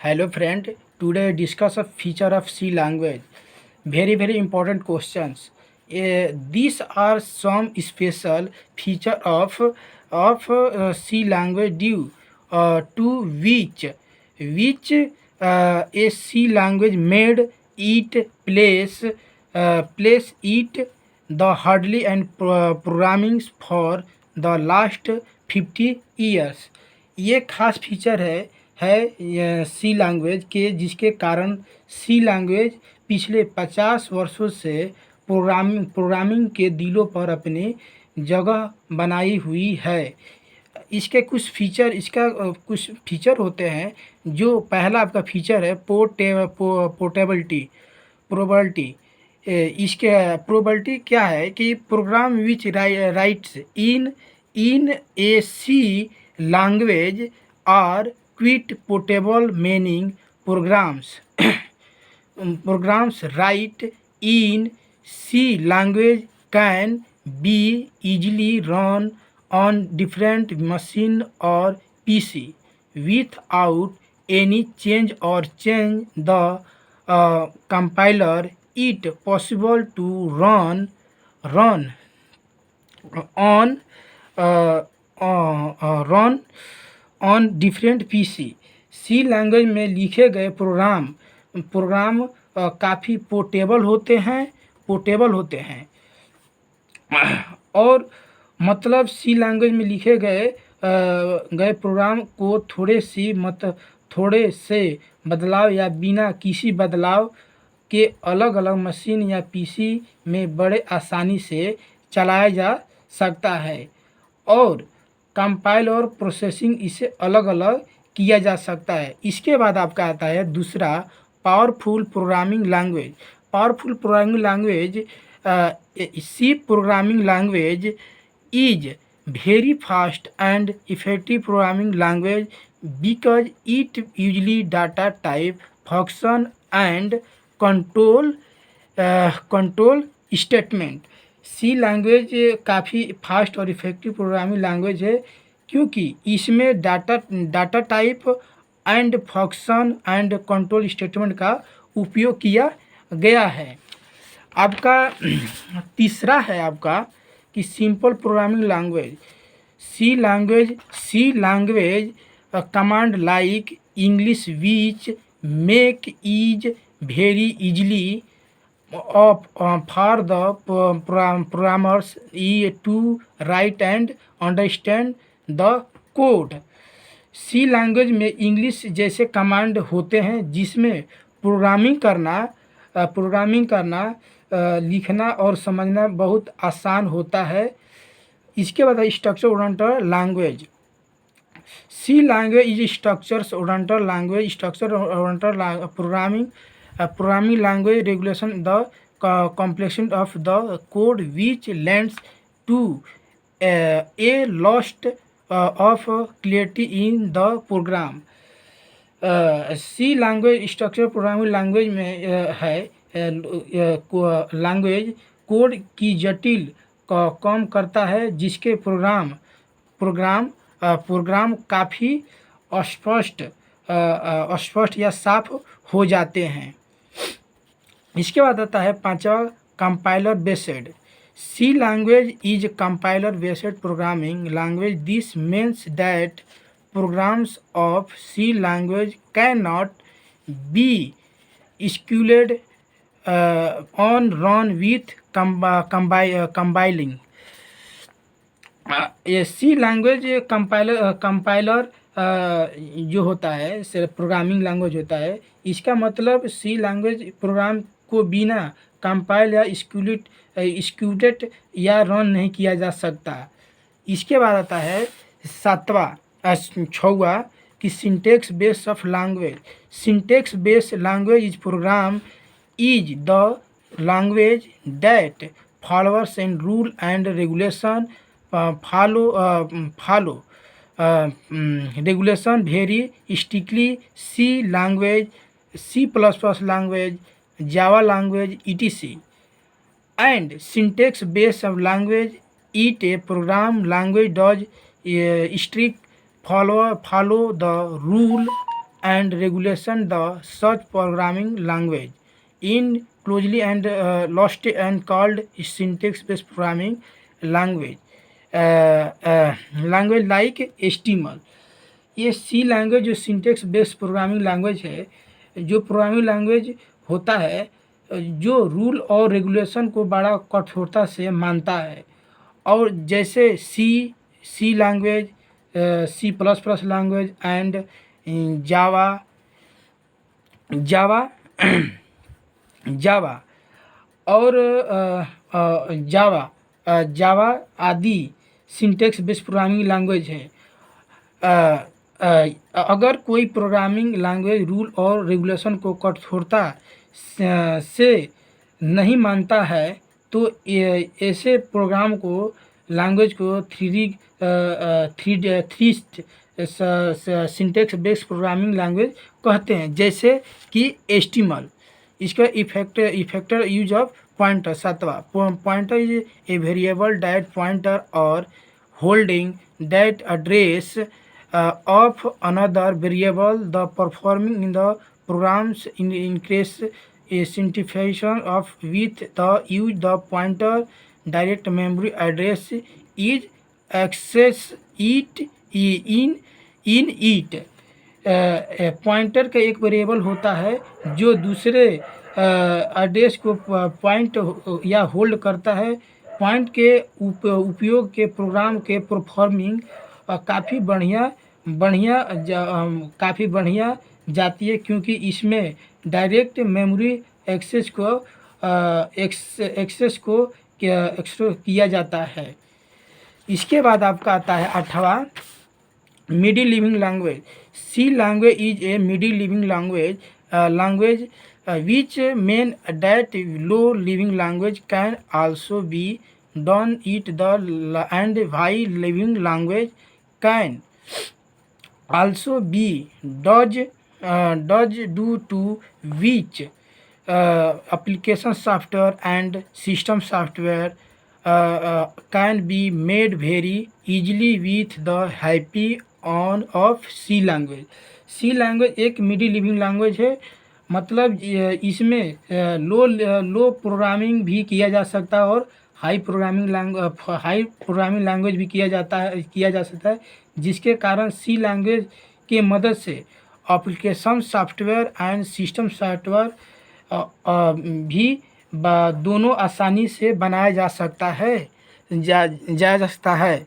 Hello friend, today discuss a feature of C language. Very important questions. These are some special feature of C language due to which a C language made it place it the hardly and programming for the last 50 years. ये खास feature है सी language के, जिसके कारण सी language पिछले 50 वर्षों से programming के दिलों पर अपनी जगह बनाई हुई है। इसके कुछ फीचर होते हैं। जो पहला आपका फीचर है पोर्टेबिलिटी प्रोबेबिलिटी। इसके प्रोबेबिलिटी क्या है कि program which writes in a C language are quite portable, meaning programs write in C language can be easily run on different machine or PC without any change the compiler. It possible to run on uh, run on different PC. C language में लिखे गए programme काफ़ी portable होते हैं और मतलब सी language में लिखे गए प्रोग्राम को थोड़े से बदलाव या बिना किसी बदलाव के अलग अलग मशीन या पीसी में बड़े आसानी से चलाया जा सकता है और कंपाइल और प्रोसेसिंग इसे अलग अलग किया जा सकता है। इसके बाद आपका आता है दूसरा powerful programming language. C programming language is very fast and effective programming language because it usually data type function and control statement. C language काफ़ी फास्ट और इफ़ेक्टिव प्रोग्रामिंग लैंग्वेज है क्योंकि इसमें data type and function and control statement का उपयोग किया गया है। आपका तीसरा है आपका कि simple programming language. C language command like English which make is very easily for the programmers to write and understand the code। C language में इंग्लिश जैसे कमांड होते हैं जिसमें प्रोग्रामिंग करना लिखना और समझना बहुत आसान होता है। इसके बाद structure oriented language. C language is structure oriented programming language regulation the complexity of the code which lends to a loss of clarity in the program। C language structure programming language में है language code की जटिल का कम करता है जिसके programme काफ़ी अस्पष्ट या साफ हो जाते हैं। इसके बाद आता है पांचवा compiler based. C language is compiler based programming language. This means that programs of C language can not be executed on run with compiling. ये सी लैंग्वेज कंपाइलर जो होता है प्रोग्रामिंग लैंग्वेज होता है। इसका मतलब सी लैंग्वेज प्रोग्राम को बिना कंपाइल या एक्सिक्यूटेड या रन नहीं किया जा सकता। इसके बाद आता है छवा कि syntax based of language. Syntax based language is program is the language that followers and rule and regulation regulation very strictly। C language, C++ language, Java language, etc. And syntax based of language it a program language does strict follow the rule and regulation the such programming language in closely and lost and called syntax based programming language language like HTML। ये C language जो syntax based programming language है, जो programming language होता है जो rule और regulation को बड़ा कठोरता से मानता है। और जैसे C language, C plus plus language and Java Java Java और जावा आदि सिंटेक्स बेस्ड प्रोग्रामिंग लैंग्वेज है। अगर कोई प्रोग्रामिंग लैंग्वेज रूल और रेगुलेशन को कठोरता से नहीं मानता है तो ऐसे प्रोग्राम को लैंग्वेज को three syntax based programming language कहते हैं, जैसे कि HTML। इसका इफेक्टर यूज ऑफ पॉइंटर। 7वां pointer is a variable that pointer और holding that address of another variable the performing in the programs increase a simplification of with the use the pointer direct memory address is access it in it। Pointer का एक variable होता है जो दूसरे address को point या hold करता है। पॉइंट के उपयोग के प्रोग्राम के परफॉर्मिंग काफ़ी बढ़िया जाती है, क्योंकि इसमें डायरेक्ट मेमोरी एक्सेस को किया जाता है। इसके बाद आपका आता है 8वां middle living language. C language is a middle living language which mean that low living language can also be done it the and high living language can also be does due to which application software and system software can be made very easily with the happy on of C language। C language एक middle living language है, मतलब इसमें लो programming भी किया जा सकता है और हाई प्रोग्रामिंग लैंग्वेज भी किया जा सकता है, जिसके कारण सी लैंग्वेज के मदद से application software and system software भी दोनों आसानी से बनाया जा सकता है।